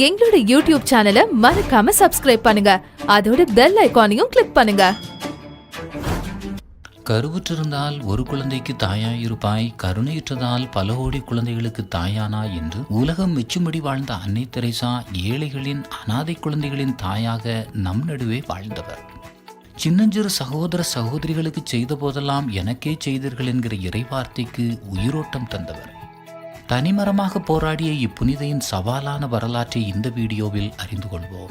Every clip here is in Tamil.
எங்களோட யூடியூப் சேனலை மறக்காம சப்ஸ்கிரைப் பண்ணுங்க, அதோட பெல் ஐகானையும் கிளிக் பண்ணுங்க. கருவுற்றிருந்தால் ஒரு குழந்தைக்கு தாயாயிருப்பாய், கருணையுற்றதால் பல கோடி குழந்தைகளுக்கு தாயானா என்று உலகம் மெச்சும்படி வாழ்ந்த அன்னை தெரேசா ஏழைகளின் அனாதை குழந்தைகளின் தாயாக நம் நடுவே வாழ்ந்தவர். சின்னஞ்சிறு சகோதர சகோதரிகளுக்கு செய்த போதெல்லாம் எனக்கே செய்தீர்கள் என்கிற இறைவார்த்தைக்கு உயிரோட்டம் தந்தவர். தனிமரமாக போராடிய இப்புனிதையின் சவாலான வரலாற்றை இந்த வீடியோவில் அறிந்து கொள்வோம்.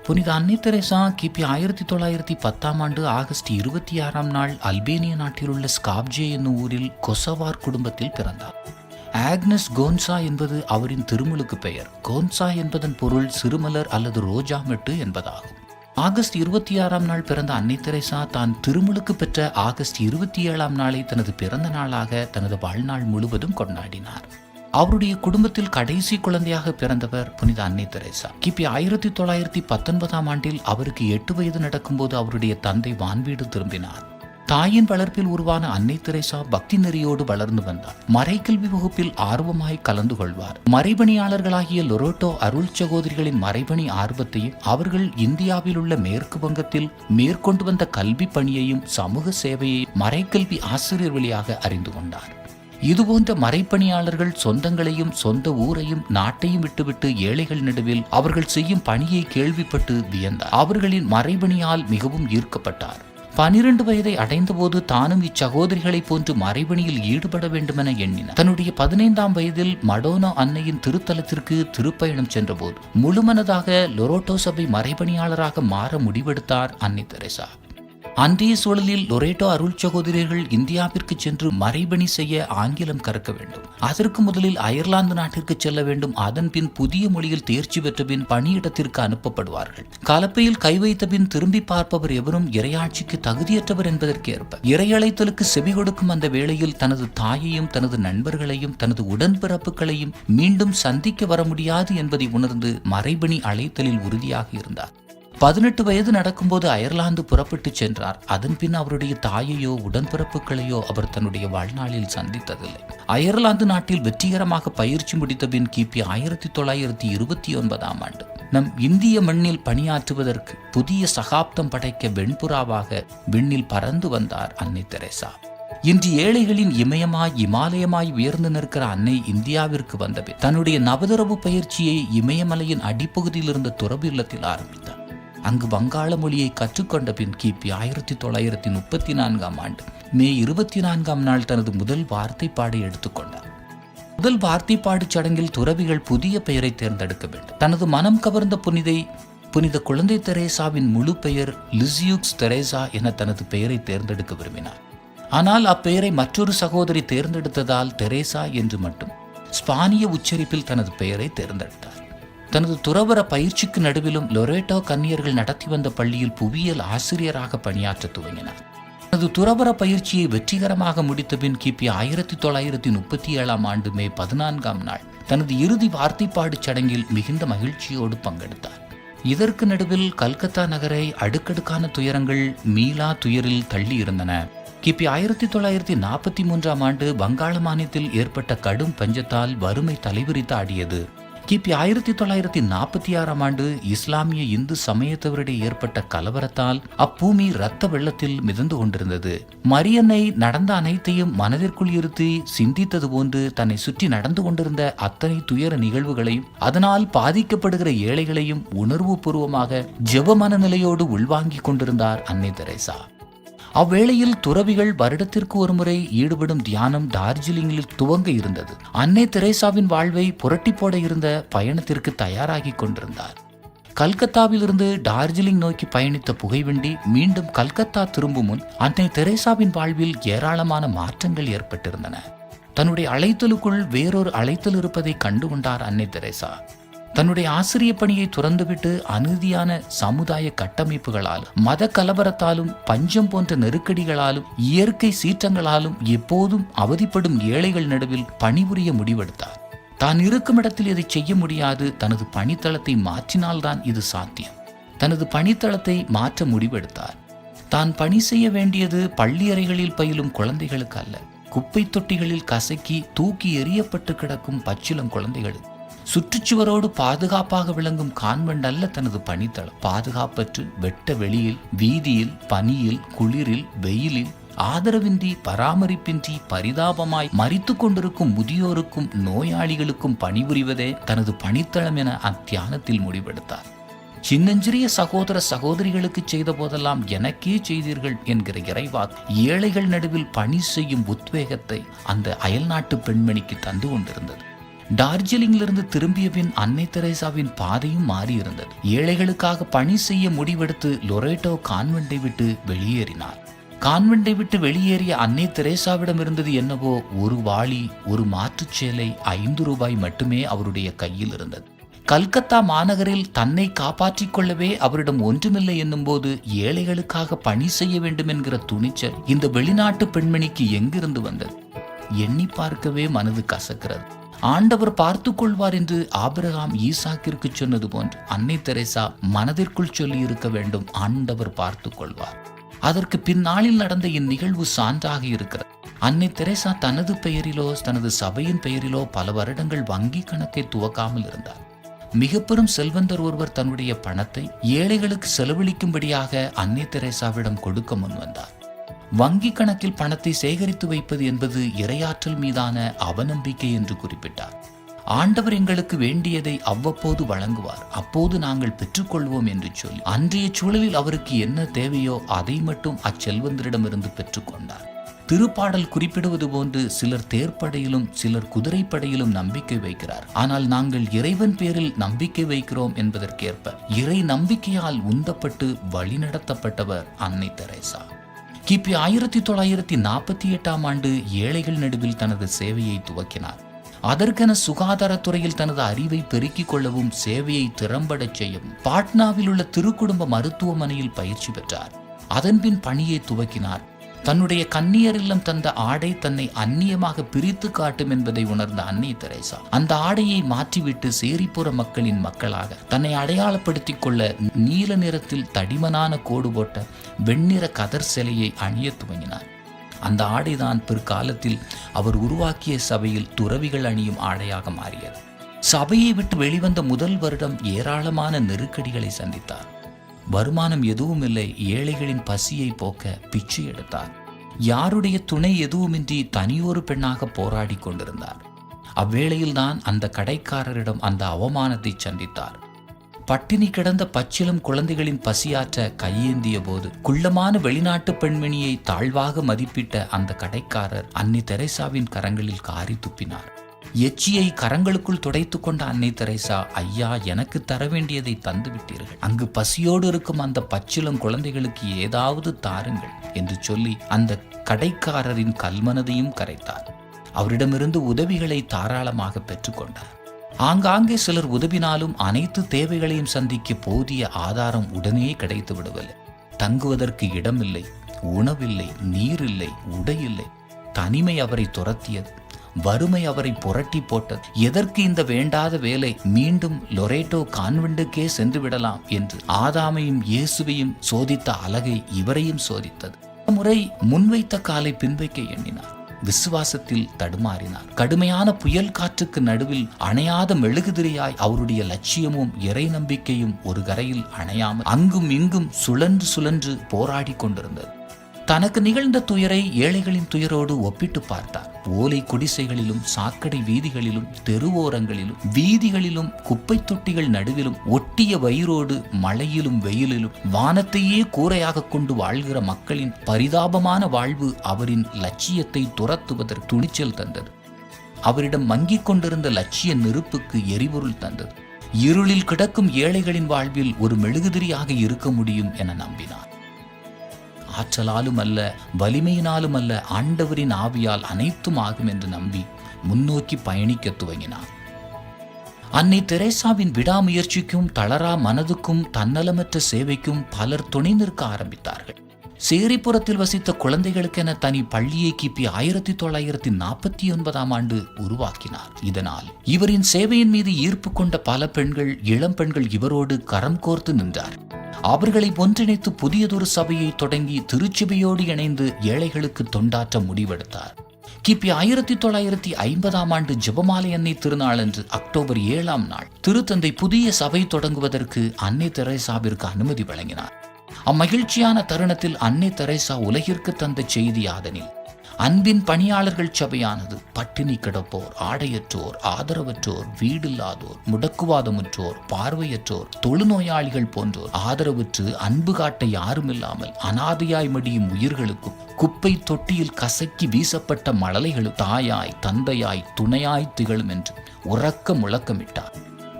புனித அன்னை தெரேசா கிபி 1910 ஆகஸ்ட் 26 அல்பேனிய நாட்டில் உள்ள ஸ்காப்ஜே என்னும் ஊரில் கொசவார் குடும்பத்தில் பிறந்தார். ஆக்னஸ் கோன்சா என்பது அவரின் திருமுழுக்கு பெயர். கோன்சா என்பதன் பொருள் சிறுமலர் அல்லது ரோஜா மெட்டு என்பதாகும். ஆகஸ்ட் 26 பிறந்த அன்னை தெரேசா தான் திருமுழுக்கு பெற்ற ஆகஸ்ட் 27 தனது பிறந்த நாளாக தனது வாழ்நாள் முழுவதும் கொண்டாடினார். அவருடைய குடும்பத்தில் கடைசி குழந்தையாக பிறந்தவர் புனித அன்னை தெரேசா. கிபி 1919 அவருக்கு 8 வயது நடக்கும்போது அவருடைய தந்தை வான்வீடு திரும்பினார். தாயின் வளர்ப்பில் உருவான அன்னை தெரேசா பக்தி நெறியோடு வளர்ந்து வந்தார். மறைக்கல்வி வகுப்பில் ஆர்வமாய் கலந்து கொள்வார். மறைபணியாளர்களாகிய லொரோட்டோ அருள் சகோதரிகளின் மறைபணி ஆர்வத்தையும் அவர்கள் இந்தியாவில் உள்ள மேற்கு வங்கத்தில் மேற்கொண்டு வந்த கல்வி பணியையும் சமூக சேவையை மறைக்கல்வி ஆசிரியர் வழியாக அறிந்து கொண்டார். இதுபோன்ற மறைப்பணியாளர்கள் சொந்தங்களையும் சொந்த ஊரையும் நாட்டையும் விட்டுவிட்டு ஏழைகள் நடுவில் அவர்கள் செய்யும் பணியை கேள்விப்பட்டு வியந்தார். அவர்களின் மறைபணியால் மிகவும் ஈர்க்கப்பட்டார். 12 வயதை அடைந்தபோது தானும் இச்சகோதரிகளைப் போன்று மறைபணியில் ஈடுபட வேண்டுமென எண்ணினார். தன்னுடைய 15ஆம் வயதில் மடோனா அன்னையின் திருத்தலத்திற்கு திருப்பயணம் சென்றபோது முழுமனதாக லொரோட்டோ சபை மறைபணியாளராக மாற முடிவெடுத்தார் அன்னை தெரேசா. அன்றைய சூழலில் லொரேட்டோ அருள் சகோதரிகள் இந்தியாவிற்கு சென்று மறைபணி செய்ய ஆங்கிலம் கற்க வேண்டும். அதற்கு முதலில் அயர்லாந்து நாட்டிற்கு செல்ல வேண்டும். அதன் பின் புதிய மொழியில் தேர்ச்சி பெற்ற பின் பணியிடத்திற்கு அனுப்பப்படுவார்கள். கலப்பையில் கை வைத்த பின் திரும்பி பார்ப்பவர் எவரும் இறையாட்சிக்கு தகுதியற்றவர் என்பதற்கு ஏற்ப இறையழைத்தலுக்கு செவி கொடுக்கும் அந்த வேளையில் தனது தாயையும் தனது நண்பர்களையும் தனது உடன்பிறப்புகளையும் மீண்டும் சந்திக்க வர முடியாது என்பதை உணர்ந்து மறைபணி அழைத்தலில் உறுதியாக இருந்தார். 18 வயது நடக்கும்போது அயர்லாந்து புறப்பட்டு சென்றார். அதன் பின் அவருடைய தாயையோ உடன்பிறப்புகளையோ அவர் தன்னுடைய வாழ்நாளில் சந்தித்ததில்லை. அயர்லாந்து நாட்டில் வெற்றிகரமாக பயிற்சி முடித்த பின் கிபி 1929 நம் இந்திய மண்ணில் பணியாற்றுவதற்கு புதிய சகாப்தம் படைக்க வெண்புறாவாக விண்ணில் பறந்து வந்தார் அன்னை தெரேசா. இன்று ஏழைகளின் இமயமாய் இமாலயமாய் உயர்ந்து நிற்கிற அன்னை இந்தியாவிற்கு வந்தபின் தன்னுடைய நவதரவு பயிற்சியை இமயமலையின் அடிப்பகுதியில் இருந்த துறவு இல்லத்தில் ஆரம்பித்தார். அங்கு வங்காள மொழியை கற்றுக்கொண்ட பின் கிபி 1934 மே 24 தனது முதல் வார்த்தைப்பாடை எடுத்துக்கொண்டார். முதல் வார்த்தைப்பாடு சடங்கில் துறவிகள் புதிய பெயரை தேர்ந்தெடுக்க வேண்டும். தனது மனம் கவர்ந்த புனித குழந்தை தெரேசாவின் முழு பெயர் லிசியூக்ஸ் தெரேசா என தனது பெயரை தேர்ந்தெடுக்க விரும்பினார். ஆனால் அப்பெயரை மற்றொரு சகோதரி தேர்ந்தெடுத்ததால் தெரேசா என்று மட்டும் ஸ்பானிய உச்சரிப்பில் தனது பெயரை தேர்ந்தெடுத்தார். தனது துறவர பயிற்சிக்கு நடுவிலும் லொரேட்டோ கன்னியர்கள் நடத்தி வந்த பள்ளியில் புவியியல் ஆசிரியராக பணியாற்ற துவங்கினார். தனது துறவர பயிற்சியை வெற்றிகரமாக முடித்த பின் கிபி 1937 மே 14 தனது இறுதி வார்த்தைப்பாடு சடங்கில் மிகுந்த மகிழ்ச்சியோடு பங்கெடுத்தார். இதற்கு நடுவில் கல்கத்தா நகரை அடுக்கடுக்கான துயரங்கள் மீளா துயரில் தள்ளி இருந்தன. கிபி 1943 வங்காள மாநிலத்தில் ஏற்பட்ட கடும் பஞ்சத்தால் வறுமை தலைவிரித்து ஆடியது. கிபி 1946 இஸ்லாமிய இந்து சமயத்தவரிடையே ஏற்பட்ட கலவரத்தால் அப்பூமி இரத்த வெள்ளத்தில் மிதந்து கொண்டிருந்தது. மரியன்னை நடந்த அனைத்தையும் மனதிற்குள் இருத்தி சிந்தித்தது போன்று தன்னை சுற்றி நடந்து கொண்டிருந்த அத்தனை துயர நிகழ்வுகளையும் அதனால் பாதிக்கப்படுகிற ஏழைகளையும் உணர்வு பூர்வமாக ஜெப மனநிலையோடு உள்வாங்கிக் கொண்டிருந்தார் அன்னை தெரேசா. அவ்வேளையில் துறவிகள் வருடத்திற்கு ஒருமுறை ஈடுபடும் தியானம் டார்ஜிலிங்கில் துவங்க இருந்தது. அன்னை தெரேசாவின் வாழ்வை புரட்டி போட இருந்த பயணத்திற்கு தயாராகி கொண்டிருந்தார். கல்கத்தாவிலிருந்து டார்ஜிலிங் நோக்கி பயணித்த புகைவண்டி மீண்டும் கல்கத்தா திரும்பும் முன் அன்னை தெரேசாவின் வாழ்வில் ஏராளமான மாற்றங்கள் ஏற்பட்டிருந்தன. தன்னுடைய அழைத்தலுக்குள் வேறொரு அழைத்தல் இருப்பதை கண்டுகொண்டார் அன்னை தெரேசா. தன்னுடைய ஆசிரிய பணியை துறந்துவிட்டு அநீதியான சமுதாய கட்டமைப்புகளாலும் மத கலவரத்தாலும் பஞ்சம் போன்ற நெருக்கடிகளாலும் இயற்கை சீற்றங்களாலும் எப்போதும் அவதிப்படும் ஏழைகள் நடுவில் பணிபுரிய முடிவெடுத்தார். தான் இருக்கும் இடத்தில் இதை செய்ய முடியாது. தனது பணித்தளத்தை மாற்றினால்தான் இது சாத்தியம். தனது பணித்தளத்தை மாற்ற முடிவெடுத்தார். தான் பணி செய்ய வேண்டியது பள்ளி அறைகளில் பயிலும் குழந்தைகளுக்கு அல்ல, குப்பை தொட்டிகளில் கசக்கி தூக்கி எறியப்பட்டு கிடக்கும் பச்சிளம் குழந்தைகளுக்கு. சுற்றுச்சுவரோடு பாதுகாப்பாக விளங்கும் கான்வென்ட் அல்ல தனது பணித்தளம். பாதுகாப்பற்று வெட்ட வெளியில், வீதியில், பனியில், குளிரில், வெயிலில் ஆதரவின்றி, பராமரிப்பின்றி பரிதாபமாய் மரித்து கொண்டிருக்கும் முதியோருக்கும் நோயாளிகளுக்கும் பணிபுரிவதே தனது பணித்தளம் என அத்தியானத்தில் முடிவெடுத்தார். சின்னஞ்சிறிய சகோதர சகோதரிகளுக்கு செய்த போதெல்லாம் எனக்கே செய்தீர்கள் என்கிற இறைவாக்கு ஏழைகள் நடுவில் பணி செய்யும் உத்வேகத்தை அந்த அயல்நாட்டு பெண்மணிக்கு தந்து கொண்டிருந்தது. டார்ஜிலிங்கிலிருந்து திரும்பிய பின் அன்னை தெரேசாவின் பாதையும் மாறியிருந்தது. ஏழைகளுக்காக பணி செய்ய முடிவெடுத்து லொரேட்டோ கான்வென்ட்டை விட்டு வெளியேறினார். கான்வென்ட்டை விட்டு வெளியேறிய அன்னை தெரேசாவிடம் இருந்தது என்னவோ ஒரு வாளி, ஒரு மாற்றுச் சேலை, 5 ரூபாய் மட்டுமே அவருடைய கையில் இருந்தது. கல்கத்தா மாநகரில் தன்னை காப்பாற்றிக் கொள்ளவே அவரிடம் ஒன்றுமில்லை என்னும் போது ஏழைகளுக்காக பணி செய்ய வேண்டும் என்கிற துணிச்சல் இந்த வெளிநாட்டு பெண்மணிக்கு எங்கிருந்து வந்தது? எண்ணி பார்க்கவே மனது கசக்கிறது. ஆண்டவர் பார்த்து கொள்வார் என்று ஆபிரகாம் ஈசாக்கிற்கு சொன்னது போன்று அன்னை தெரேசா மனதிற்குள் சொல்லி இருக்க வேண்டும், ஆண்டவர் பார்த்து கொள்வார். அதற்கு பின்னாளில் நடந்த இந்நிகழ்வு சான்றாக இருக்கிறது. அன்னை தெரேசா தனது பெயரிலோ தனது சபையின் பெயரிலோ பல வருடங்கள் வங்கி கணக்கை துவக்காமல் இருந்தார். மிக பெரும் செல்வந்தர் ஒருவர் தன்னுடைய பணத்தை ஏழைகளுக்கு செலவழிக்கும்படியாக அன்னை தெரேசாவிடம் கொடுக்க முன்வந்தார். வங்கி கணக்கில் பணத்தை சேகரித்து வைப்பது என்பது இறையாற்றல் மீதான அவநம்பிக்கை என்று குறிப்பிட்டார். ஆண்டவர் எங்களுக்கு வேண்டியதை அவ்வப்போது வழங்குவார், அப்போது நாங்கள் பெற்றுக்கொள்வோம் என்று சொல்லி அன்றைய சூழலில் அவருக்கு என்ன தேவையோ அதை மட்டும் அச்செல்வந்தரிடமிருந்து பெற்றுக்கொண்டார். திருப்பாடல் குறிப்பிடுவது போன்று சிலர் தேர்ப்படையிலும் சிலர் குதிரைப்படையிலும் நம்பிக்கை வைக்கிறார். ஆனால் நாங்கள் இறைவன் பேரில் நம்பிக்கை வைக்கிறோம் என்பதற்கேற்ப இறை நம்பிக்கையால் உந்தப்பட்டு வழிநடத்தப்பட்டவர் அன்னை தெரேசா. கிபி 1948ஆம் ஆண்டு ஏழைகள் நடுவில் தனது சேவையை துவக்கினார். அதற்கென சுகாதாரத்துறையில் தனது அறிவை பெருக்கிக் கொள்ளவும் சேவையை திறம்படச் செய்யவும் பாட்னாவில் உள்ள திருக்குடும்ப மருத்துவமனையில் பயிற்சி பெற்றார். அதன்பின் பணியை துவக்கினார். தன்னுடைய கன்னியர் இல்லம் தந்த ஆடை தன்னை அந்நியமாக பிரித்து காட்டும் என்பதை உணர்ந்த அன்னை தெரேசா அந்த ஆடையை மாற்றிவிட்டு சேரிப்புற மக்களின் மக்களாக தன்னை அடையாளப்படுத்திக் கொள்ள நீல நிறத்தில் தடிமனான கோடு போட்ட வெண்ணிற கதர் சிலையை அணிய துவங்கினார். அந்த ஆடைதான் பிற்காலத்தில் அவர் உருவாக்கிய சபையில் துறவிகள் அணியும் ஆடையாக மாறியது. சபையை விட்டு வெளிவந்த முதல் வருடம் ஏராளமான நெருக்கடிகளை சந்தித்தார். வருமானம் எதுவும் இல்லை. ஏழைகளின் பசியை போக்க பிச்சை எடுத்தார். யாருடைய துணை எதுவுமின்றி தனியொரு பெண்ணாக போராடி கொண்டிருந்தார். அவ்வேளையில்தான் அந்த கடைக்காரரிடம் அந்த அவமானத்தை சந்தித்தார். பட்டினி கிடந்த பச்சிலம் குழந்தைகளின் பசியாற்ற கையேந்திய போது குள்ளமான வெளிநாட்டு பெண்மணியை தாழ்வாக மதிப்பிட்ட அந்த கடைக்காரர் அன்னை தெரேசாவின் கரங்களில் காரி துப்பினார். எச்சியை கரங்களுக்குள் துடைத்து கொண்ட அன்னை தெரேசா, ஐயா, எனக்கு தர வேண்டியதை தந்து விட்டீர்கள். அங்கு பசியோடு இருக்கும் அந்த பச்சிலம் குழந்தைகளுக்கு ஏதாவது தாருங்கள் என்று சொல்லி அந்த கடைக்காரரின் கல்மனதையும் கரைத்தார். அவரிடமிருந்து உதவிகளை தாராளமாக பெற்றுக்கொண்டார். ஆங்காங்கே சிலர் உதவினாலும் அனைத்து தேவைகளையும் சந்திக்க போதிய ஆதாரம் உடனே கிடைத்து விடுவதில்லை. தங்குவதற்கு இடமில்லை, உணவில்லை, நீரில்லை, உடையில்லை. தனிமை அவரை துரத்தியது. வறுமை அவரை புரட்டி போட்டது. எதற்கு இந்த வேண்டாத வேலை? மீண்டும் லொரேட்டோ கான்வென்ட்டுக்கே சென்று விடலாம் என்று ஆதாமையும் இயேசுவையும் சோதித்த அலகை இவரையும் சோதித்தது. முறை முன்வைத்த காலை பின்வைக்க எண்ணினார். விசுவாசத்தில் தடுமாறினார். கடுமையான புயல் காற்றுக்கு நடுவில் அணையாத மெழுகுதிரியாய் அவருடைய லட்சியமும் இறை நம்பிக்கையும் ஒரு கரையில் அணையாமல் அங்கும் இங்கும் சுழன்று சுழன்று போராடி கொண்டிருந்தது. தனக்கு நிகழ்ந்த துயரை ஏழைகளின் துயரோடு ஒப்பிட்டு பார்த்தார். ஓலை குடிசைகளிலும் சாக்கடை வீதிகளிலும் தெருவோரங்களிலும் வீதிகளிலும் குப்பை தொட்டிகள் நடுவிலும் ஒட்டிய வயிறோடு மழையிலும் வெயிலிலும் வானத்தையே கூரையாக கொண்டு வாழ்கிற மக்களின் பரிதாபமான வாழ்வு அவரின் லட்சியத்தை துரத்துவதற்கு துணிச்சல் தந்தது. அவரிடம் மங்கிக் கொண்டிருந்த லட்சிய நெருப்புக்கு எரிபொருள் தந்தது. இருளில் கிடக்கும் ஏழைகளின் வாழ்வில் ஒரு மெழுகுதிரியாக இருக்க முடியும் என நம்பினார். ஆற்றலாலும் அல்ல, வலிமையினாலும் அல்ல, ஆண்டவரின் ஆவியால் அனைத்தும் ஆகும் என்று நம்பி முன்னோக்கி பயணிக்க துவங்கினார். அன்னை தெரேசாவின் விடாமுயற்சிக்கும் தளரா மனதுக்கும் தன்னலமற்ற சேவைக்கும் பலர் துணை நிற்க ஆரம்பித்தார்கள். சேரிப்புறத்தில் வசித்த குழந்தைகளுக்கென தனி பள்ளியை கிபி 1949ஆம் ஆண்டு உருவாக்கினார். இதனால் இவரின் சேவையின் மீது ஈர்ப்பு கொண்ட பல பெண்கள், இளம் பெண்கள் இவரோடு கரம் கோர்த்து நின்றார். அவர்களை ஒன்றிணைத்து புதியதொரு சபையை தொடங்கி திருச்சபையோடு இணைந்து ஏழைகளுக்கு தொண்டாற்ற முடிவெடுத்தார். கிபி 1950 ஜெபமாலை அன்னை திருநாள் அன்று அக்டோபர் 7 நாள் திருத்தந்தை புதிய சபை தொடங்குவதற்கு அன்னை தெரேசாவிற்கு அனுமதி வழங்கினார். அம்மகிழ்ச்சியான தருணத்தில் அன்னை தெரேசா உலகிற்கு தந்த செய்தி யாதெனில், அன்பின் பணியாளர்கள் சபையானது பட்டினி கிடப்போர், ஆடையற்றோர், ஆதரவற்றோர், வீடில்லாதோர், முடக்குவாதமுற்றோர், பார்வையற்றோர், தொழுநோயாளிகள் போன்றோர் ஆதரவற்று அன்பு காட்ட யாருமில்லாமல் அனாதையாய் மடியும் உயிர்களுக்கும் குப்பை தொட்டியில் கசக்கி வீசப்பட்ட மழலைகளும் தாயாய் தந்தையாய் துணையாய் திகழும் என்று உறக்க முழக்கமிட்டார்.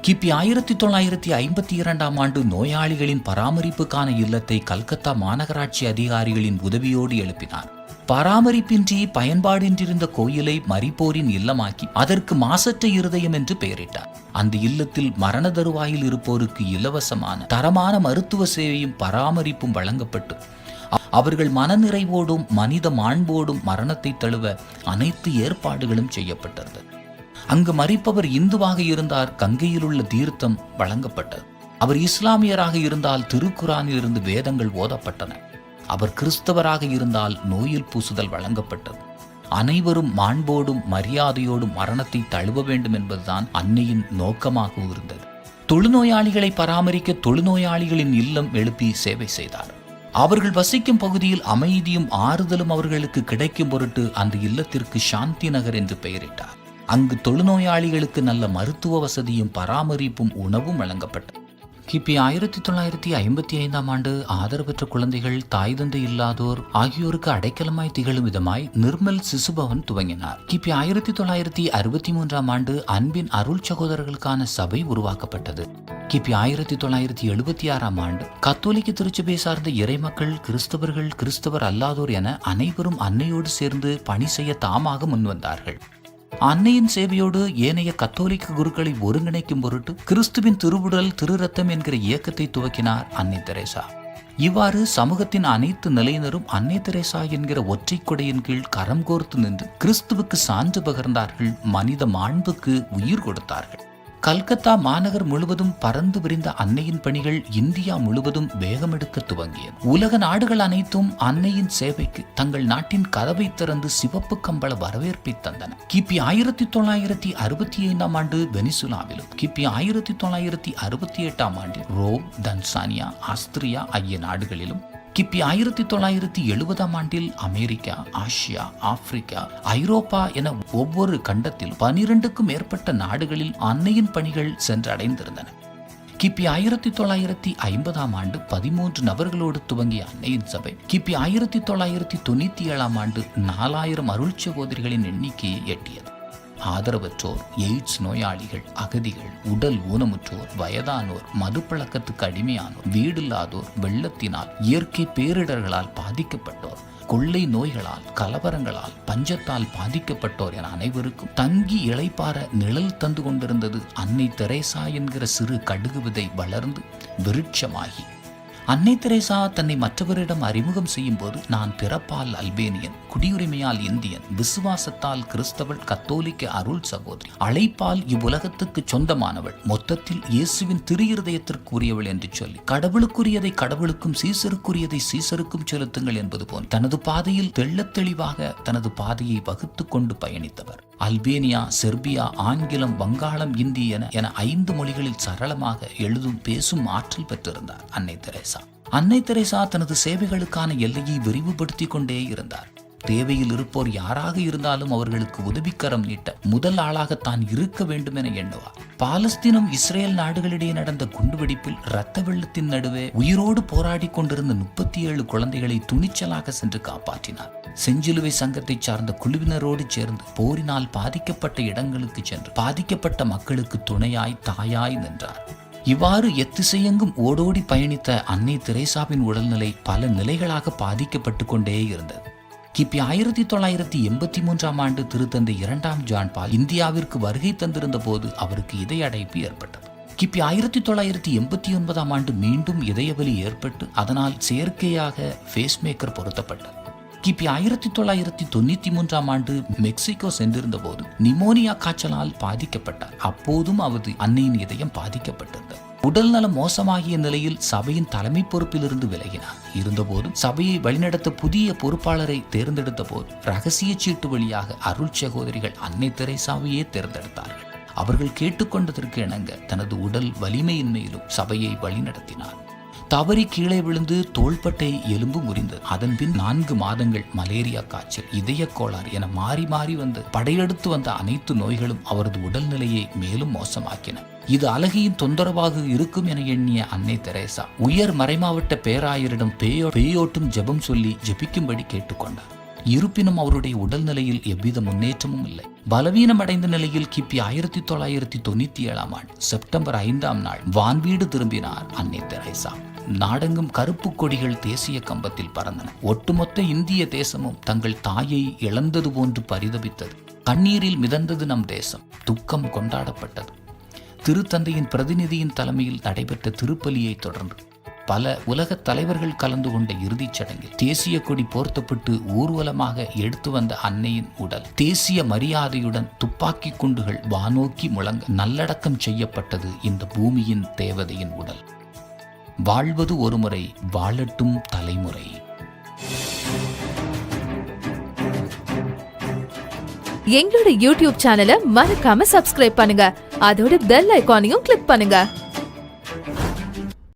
கிபி 1952 நோயாளிகளின் பராமரிப்புக்கான இல்லத்தை கல்கத்தா மாநகராட்சி அதிகாரிகளின் உதவியோடு எழுப்பினார். பராமரிப்பின்றி பயன்பாடின்றிருந்த கோயிலை மரிப்போரின் இல்லமாக்கி அதற்கு மாசற்ற இருதயம் என்று பெயரிட்டார். அந்த இல்லத்தில் மரண தருவாயில் இருப்போருக்கு இலவசமான தரமான மருத்துவ சேவையும் பராமரிப்பும் வழங்கப்பட்டு அவர்கள் மனநிறைவோடும் மனித மாண்போடும் மரணத்தை தழுவ அனைத்து ஏற்பாடுகளும் செய்யப்பட்டிருந்தது. அங்கு மரிப்பவர் இந்துவாக இருந்தார், கங்கையில் உள்ள தீர்த்தம் வழங்கப்பட்டது. அவர் இஸ்லாமியராக இருந்தால் திருக்குரானில் இருந்து வேதங்கள் ஓதப்பட்டன. அவர் கிறிஸ்தவராக இருந்தால் நோயில் பூசுதல் வழங்கப்பட்டது. அனைவரும் மாண்போடும் மரியாதையோடும் மரணத்தை தழுவ வேண்டும் என்பதுதான் அன்னையின் நோக்கமாக இருந்தது. தொழுநோயாளிகளை பராமரிக்க தொழுநோயாளிகளின் இல்லம் எழுப்பி சேவை செய்தார். அவர்கள் வசிக்கும் பகுதியில் அமைதியும் ஆறுதலும் அவர்களுக்கு கிடைக்கும் பொருட்டு அந்த இல்லத்திற்கு சாந்தி நகர் என்று பெயரிட்டார். அங்கு தொழுநோயாளிகளுக்கு நல்ல மருத்துவ வசதியும் பராமரிப்பும் உணவும் வழங்கப்பட்டது. கிபி 1955 ஆதரவற்ற குழந்தைகள், தாய் தந்தை இல்லாதோர் ஆகியோருக்கு அடைக்கலமாய் திகழும் விதமாய் நிர்மல் சிசுபவன் துவங்கினார். கிபி 1963 அன்பின் அருள் சகோதரர்களுக்கான சபை உருவாக்கப்பட்டது. கிபி 1976 கத்தோலிக்க திருச்சபை சார்ந்த இறைமக்கள், கிறிஸ்தவர்கள், கிறிஸ்தவர் அல்லாதோர் என அனைவரும் அன்னையோடு சேர்ந்து பணி செய்ய தாமாக முன்வந்தார்கள். அன்னையின் சேவையோடு ஏனைய கத்தோலிக்க குருக்களை ஒருங்கிணைக்கும் பொருட்டு கிறிஸ்துவின் திருவுடல் திரு ரத்தம் என்கிற இயக்கத்தை துவக்கினார் அன்னை தெரேசா. இவ்வாறு சமூகத்தின் அனைத்து நிலையினரும் அன்னை தெரேசா என்கிற ஒற்றை கொடையின் கீழ் கரம் கோர்த்து நின்று கிறிஸ்துவுக்கு சான்று பகர்ந்தார்கள், மனித மாண்புக்கு உயிர் கொடுத்தார்கள். கல்கத்தா மாநகர் முழுவதும் பறந்து விரிந்த அன்னையின் பணிகள் இந்தியா முழுவதும் வேகமெடுக்க துவங்கியது. உலக நாடுகள் அனைத்தும் அன்னையின் சேவைக்கு தங்கள் நாட்டின் கதவை திறந்து சிவப்பு கம்பள வரவேற்பை தந்தன. கிபி 1965 வெனிசுலாவிலும், கிபி 1968 ரோம், தன்சானியா, ஆஸ்திரியா ஆகிய நாடுகளிலும், கிபி 1970 அமெரிக்கா, ஆசியா, ஆப்பிரிக்கா, ஐரோப்பா என ஒவ்வொரு கண்டத்திலும் 12க்கும் மேற்பட்ட நாடுகளில் அன்னையின் பணிகள் சென்றடைந்திருந்தன. கிபி 1950 13 நபர்களோடு துவங்கிய அன்னையின் சபை கிபி 1997 4000 அருள் சகோதரிகளின் எண்ணிக்கையை எட்டியது. ஆதரவற்றோர், எய்ட்ஸ் நோயாளிகள், அகதிகள், உடல் ஊனமுற்றோர், வயதானோர், மதுப்பழக்கத்துக்கு அடிமையானோர், வீடில்லாதோர், வெள்ளத்தினால், இயற்கை பேரிடர்களால் பாதிக்கப்பட்டோர், கொள்ளை நோய்களால், கலவரங்களால், பஞ்சத்தால் பாதிக்கப்பட்டோர் என அனைவருக்கும் தங்கி இளைப்பாற நிழல் தந்து கொண்டிருந்தது அன்னை தெரேசா என்கிற சிறு கடுகு விதை வளர்ந்து விருட்சமாகி. அன்னை தெரேசா தன்னை மற்றவரிடம் அறிமுகம் செய்யும் போது, நான் பிறப்பால் அல்பேனியன், குடியுரிமையால் இந்தியன், விசுவாசத்தால் கிறிஸ்தவள், கத்தோலிக்க அருள் சகோதரி, அழைப்பால் இவ்வுலகத்துக்கு சொந்தமானவள், மொத்தத்தில் இயேசுவின் திரு இருதயத்திற்குரியவள் என்று சொல்லி கடவுளுக்குரியதை கடவுளுக்கும் சீசருக்குரியதை சீசருக்கும் செலுத்துங்கள் என்பது போல் தனது பாதையில் தெள்ளத் தெளிவாக தனது பாதையை வகுத்து கொண்டு பயணித்தவர். அல்பேனியா, செர்பியா, ஆங்கிலம், வங்காளம், இந்தி என 5 மொழிகளில் சரளமாக எழுதும் பேசும் ஆற்றல் பெற்றிருந்தார் அன்னை தெரேசா. அன்னை தெரேசா தனது சேவைகளுக்கான எல்லையை விரிவுபடுத்திக் கொண்டே இருந்தார். தேவையில் இருப்போர் யாராக இருந்தாலும் அவர்களுக்கு உதவிக்கரம் நீட்ட முதல் ஆளாக தான் இருக்க வேண்டும் என எண்ணுவார். பாலஸ்தீனம், இஸ்ரேல் நாடுகளிடையே நடந்த குண்டுவெடிப்பில் இரத்த வெள்ளத்தின் நடுவே உயிரோடு போராடி கொண்டிருந்த 37 குழந்தைகளை துணிச்சலாக சென்று காப்பாற்றினார். செஞ்சிலுவை சங்கத்தை சார்ந்த குழுவினரோடு சேர்ந்து போரினால் பாதிக்கப்பட்ட இடங்களுக்கு சென்று பாதிக்கப்பட்ட மக்களுக்கு துணையாய், தாயாய் நின்றார். இவ்வாறு எத்திசையெங்கும் ஓடோடி பயணித்த அன்னை தெரேசாவின் உடல்நிலை பல நிலைகளாக பாதிக்கப்பட்டு கொண்டே இருந்தது. கிபி 1983 திருத்தந்தை 2ஆம் ஜான் பால் இந்தியாவிற்கு வருகை தந்திருந்த போது அவருக்கு இதய அடைப்பு ஏற்பட்டது. கிபி 1989 மீண்டும் இதயவலி ஏற்பட்டு அதனால் செயற்கையாக பேஸ்மேக்கர் பொருத்தப்பட்டது. கிபி 1993 மெக்சிகோ சென்றிருந்த போது நிமோனியா காய்ச்சலால் பாதிக்கப்பட்டார். அப்போதும் அவரது அன்னையின் இதயம் பாதிக்கப்பட்டிருந்தது. உடல்நலம் மோசமாகிய நிலையில் சபையின் தலைமை பொறுப்பிலிருந்து விலகினார். இருந்தபோதும் சபையை வழிநடத்த புதிய பொறுப்பாளரை தேர்ந்தெடுத்த போது ரகசிய சீட்டு வழியாக அருள் சகோதரிகள் அன்னை தெரேசாவையே தேர்ந்தெடுத்தார்கள். அவர்கள் கேட்டுக்கொண்டதற்கு இணங்க தனது உடல் வலிமையின்மையிலும் சபையை வழிநடத்தினார். தவறி கீழே விழுந்து தோள்பட்டை எலும்பு முறிந்தது. அதன் பின் 4 மாதங்கள் மலேரியா காய்ச்சல், இதய கோளாறு என மாறி மாறி வந்து படையெடுத்து வந்த அனைத்து நோய்களும் அவரது உடல்நிலையை மேலும் மோசமாக்கின. இது அழகியின் தொந்தரவாக இருக்கும் என எண்ணிய அன்னை தெரேசா உயர் மறைமாவட்ட பேராயரிடம் பேயோட்டும் ஜெபம் சொல்லி ஜெபிக்கும்படி கேட்டுக்கொண்டார். இருப்பினும் அவருடைய உடல்நிலையில் எவ்வித முன்னேற்றமும் இல்லை. பலவீனம் அடைந்த நிலையில் கிபி 1997 ஆண்டு செப்டம்பர் 5ஆம் நாள் வான்வீடு திரும்பினார் அன்னை தெரேசா. நாடெங்கும் கருப்பு கொடிகள் தேசிய கம்பத்தில் பறந்தன. ஒட்டுமொத்த இந்திய தேசமும் தங்கள் தாயை இழந்தது போன்று பரிதபித்தது. கண்ணீரில் மிதந்தது நம் தேசம். துக்கம் கொண்டாடப்பட்டது. திருத்தந்தையின் பிரதிநிதியின் தலைமையில் நடைபெற்ற திருப்பலியை தொடர்ந்து பல உலக தலைவர்கள் கலந்து கொண்ட இறுதிச் சடங்கில் தேசிய கொடி போர்த்தப்பட்டு ஊர்வலமாக எடுத்து வந்த அன்னையின் உடல் தேசிய மரியாதையுடன் துப்பாக்கி குண்டுகள் வானோக்கி முழங்க நல்லடக்கம் செய்யப்பட்டது. இந்த பூமியின் தேவதையின் உடல். வாழ்வது ஒருமுறை, வாழட்டும் தலைமுறை. எங்களோட யூடியூப் சேனலை மறக்காம சப்ஸ்கிரைப் பண்ணுங்க. அதோட பெல் ஐகானையும் கிளிக் பண்ணுங்க.